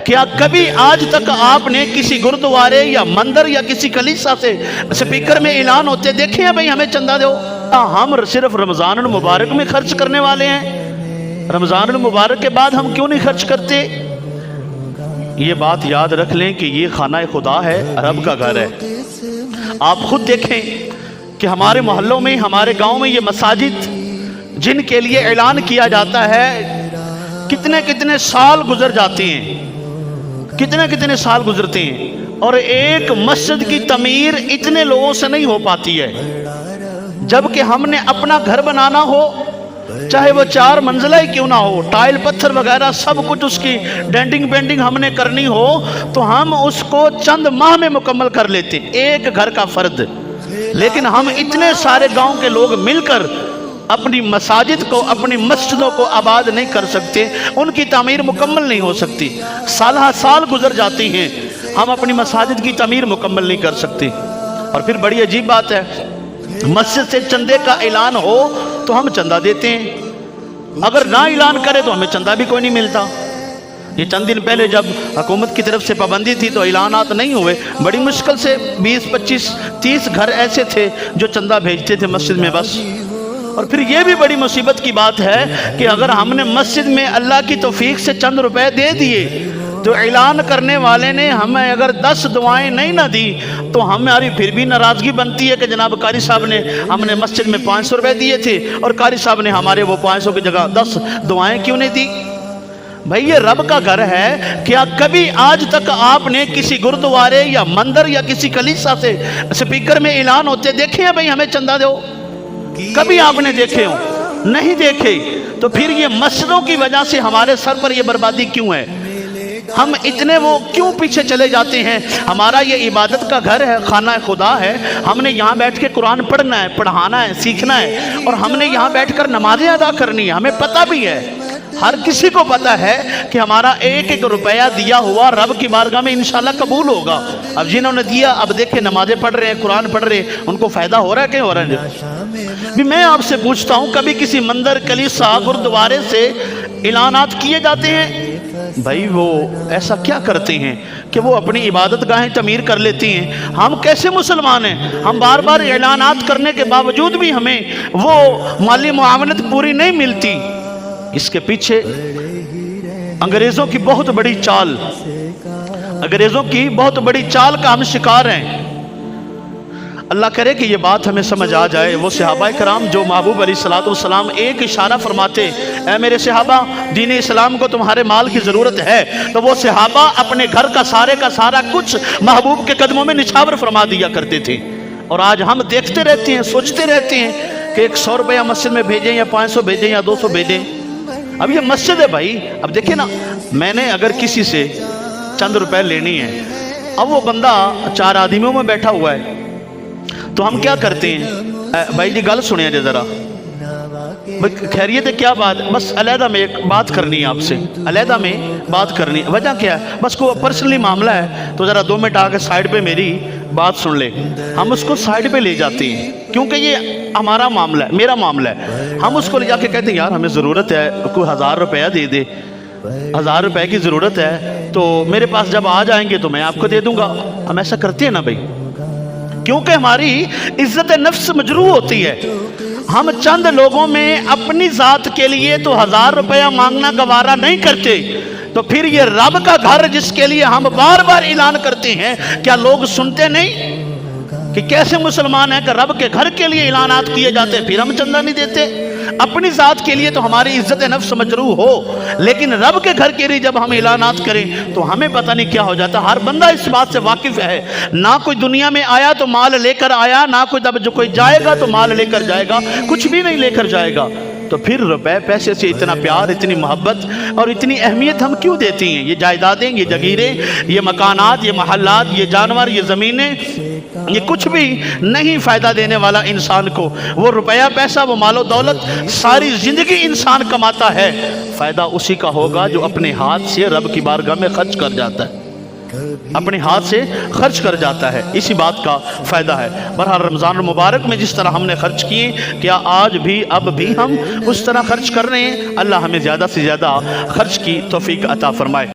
کیا کبھی آج تک آپ نے کسی گردوارے یا مندر یا کسی کلیسا سے سپیکر میں اعلان ہوتے دیکھے ہیں بھئی ہمیں چندہ دو؟ ہم صرف رمضان المبارک میں خرچ کرنے والے ہیں، رمضان المبارک کے بعد ہم کیوں نہیں خرچ کرتے؟ یہ بات یاد رکھ لیں کہ یہ خانہ خدا ہے، رب کا گھر ہے۔ آپ خود دیکھیں کہ ہمارے محلوں میں، ہمارے گاؤں میں یہ مساجد جن کے لیے اعلان کیا جاتا ہے، کتنے کتنے سال گزر جاتے ہیں، کتنے کتنے سال گزرتے ہیں، اور ایک مسجد کی تعمیر اتنے لوگوں سے نہیں ہو پاتی ہے۔ جبکہ ہم نے اپنا گھر بنانا ہو، چاہے وہ 4 منزلہ ہی کیوں نہ ہو، ٹائل پتھر وغیرہ سب کچھ اس کی ڈینڈنگ بینڈنگ ہم نے کرنی ہو، تو ہم اس کو چند ماہ میں مکمل کر لیتے، ایک گھر کا فرد۔ لیکن ہم اتنے سارے گاؤں کے لوگ مل کر اپنی مساجد کو، اپنی مسجدوں کو آباد نہیں کر سکتے، ان کی تعمیر مکمل نہیں ہو سکتی، سالہ سال گزر جاتی ہیں، ہم اپنی مساجد کی تعمیر مکمل نہیں کر سکتے۔ اور پھر بڑی عجیب بات ہے، مسجد سے چندے کا اعلان ہو تو ہم چندہ دیتے ہیں، اگر نہ اعلان کرے تو ہمیں چندہ بھی کوئی نہیں ملتا۔ یہ چند دن پہلے جب حکومت کی طرف سے پابندی تھی تو اعلانات نہیں ہوئے، بڑی مشکل سے 20 25 30 گھر ایسے تھے جو چندہ بھیجتے تھے مسجد میں بس۔ اور پھر یہ بھی بڑی مصیبت کی بات ہے کہ اگر ہم نے مسجد میں اللہ کی توفیق سے چند روپے دے دیے تو اعلان کرنے والے نے ہمیں اگر 10 دعائیں نہیں نہ دی تو ہماری پھر بھی ناراضگی بنتی ہے کہ جناب قاری صاحب نے، ہم نے مسجد میں 500 روپے دیے تھے اور قاری صاحب نے ہمارے وہ 500 کی جگہ 10 دعائیں کیوں نہیں دی؟ بھئی یہ رب کا گھر ہے، کیا کبھی آج تک آپ نے کسی گردوارے یا مندر یا کسی کلیسا سے سپیکر میں اعلان ہوتے دیکھے ہیں بھئی ہمیں چندہ دو؟ کبھی آپ نے دیکھے ہوں؟ نہیں دیکھے، تو پھر یہ مسجدوں کی وجہ سے ہمارے سر پر یہ بربادی کیوں ہے؟ ہم اتنے وہ کیوں پیچھے چلے جاتے ہیں؟ ہمارا یہ عبادت کا گھر ہے، خانہ خدا ہے، ہم نے یہاں بیٹھ کے قرآن پڑھنا ہے، پڑھانا ہے، سیکھنا ہے، اور ہم نے یہاں بیٹھ کر نمازیں ادا کرنی ہے۔ ہمیں پتہ بھی ہے، ہر کسی کو پتہ ہے کہ ہمارا ایک ایک روپیہ دیا ہوا رب کی بارگاہ میں انشاءاللہ قبول ہوگا۔ اب جنہوں نے دیا، اب دیکھیں نمازیں پڑھ رہے ہیں، قرآن پڑھ رہے ہیں، ان کو فائدہ ہو رہا ہے کہ ہو رہا ہے؟ بھی میں آپ سے پوچھتا ہوں، کبھی کسی مندر، کلیسا، گردوارے سے اعلانات کیے جاتے ہیں؟ بھائی وہ ایسا کیا کرتے ہیں کہ وہ اپنی عبادت گاہیں تعمیر کر لیتی ہیں؟ ہم کیسے مسلمان ہیں؟ ہم بار بار اعلانات کرنے کے باوجود بھی ہمیں وہ مالی معاونت پوری نہیں ملتی۔ اس کے پیچھے انگریزوں کی بہت بڑی چال، انگریزوں کی بہت بڑی چال کا ہم شکار ہیں۔ اللہ کرے کہ یہ بات ہمیں سمجھ آ جائے۔ وہ صحابہ کرام جو محبوب علیہ السلام ایک اشارہ فرماتے، اے میرے صحابہ، دین اسلام کو تمہارے مال کی ضرورت ہے، تو وہ صحابہ اپنے گھر کا سارا کچھ محبوب کے قدموں میں نچھاور فرما دیا کرتے تھے۔ اور آج ہم دیکھتے رہتے ہیں، سوچتے رہتے ہیں کہ 100 روپیہ مسجد میں بھیجیں یا 500 بھیجیں یا 200 بھیجیں۔ اب یہ مسجد ہے بھائی، اب دیکھیں نا، میں نے اگر کسی سے چند روپے لینی ہے، اب وہ بندہ 4 آدمیوں میں بیٹھا ہوا ہے، تو ہم کیا کرتے ہیں؟ بھائی جی گل سنیں جی ذرا، خیریت ہے کیا بات؟ بس علیحدہ میں ایک بات کرنی ہے آپ سے، علیحدہ میں بات کرنی ہے۔ وجہ کیا ہے؟ بس کوئی پرسنلی معاملہ ہے تو ذرا 2 منٹ آ کے سائیڈ پہ میری بات سن لے۔ ہم اس کو سائیڈ پہ لے جاتے ہیں کیونکہ یہ ہمارا معاملہ ہے، میرا معاملہ ہے۔ ہم اس کو لے جا کے کہتے ہیں یار ہمیں ضرورت ہے، کوئی 1000 روپیہ دے دے، 1000 روپے کی ضرورت ہے، تو میرے پاس جب آ جائیں گے تو میں آپ کو دے دوں گا۔ ہم ایسا کرتے ہیں نا بھائی، کیونکہ ہماری عزت نفس مجروح ہوتی ہے۔ ہم چند لوگوں میں اپنی ذات کے لیے تو 1000 روپیہ مانگنا گوارا نہیں کرتے، تو پھر یہ رب کا گھر جس کے لیے ہم بار بار اعلان کرتے ہیں، کیا لوگ سنتے نہیں کہ کیسے مسلمان ہیں کہ رب کے گھر کے لیے اعلانات کیے جاتے ہیں، پھر ہم چندہ نہیں دیتے؟ اپنی ذات کے لیے تو ہماری عزت نفس مجروح ہو، لیکن رب کے گھر کے لیے جب ہم اعلانات کریں تو ہمیں پتہ نہیں کیا ہو جاتا۔ ہر بندہ اس بات سے واقف ہے، نہ کوئی دنیا میں آیا تو مال لے کر آیا، نہ کوئی جائے گا تو مال لے کر جائے گا، کچھ بھی نہیں لے کر جائے گا۔ تو پھر روپے پیسے سے اتنا پیار، اتنی محبت اور اتنی اہمیت ہم کیوں دیتی ہیں؟ یہ جائیدادیں، یہ جگیریں، یہ مکانات، یہ محلات، یہ جانور، یہ زمینیں، یہ کچھ بھی نہیں فائدہ دینے والا انسان کو۔ وہ روپیہ پیسہ، وہ مال و دولت ساری زندگی انسان کماتا ہے، فائدہ اسی کا ہوگا جو اپنے ہاتھ سے رب کی بارگاہ میں خرچ کر جاتا ہے، اپنے ہاتھ سے خرچ کر جاتا ہے، اسی بات کا فائدہ ہے۔ بہرحال رمضان المبارک میں جس طرح ہم نے خرچ کیے، کیا آج بھی اب بھی ہم اس طرح خرچ کر رہے ہیں؟ اللہ ہمیں زیادہ سے زیادہ خرچ کی توفیق عطا فرمائے۔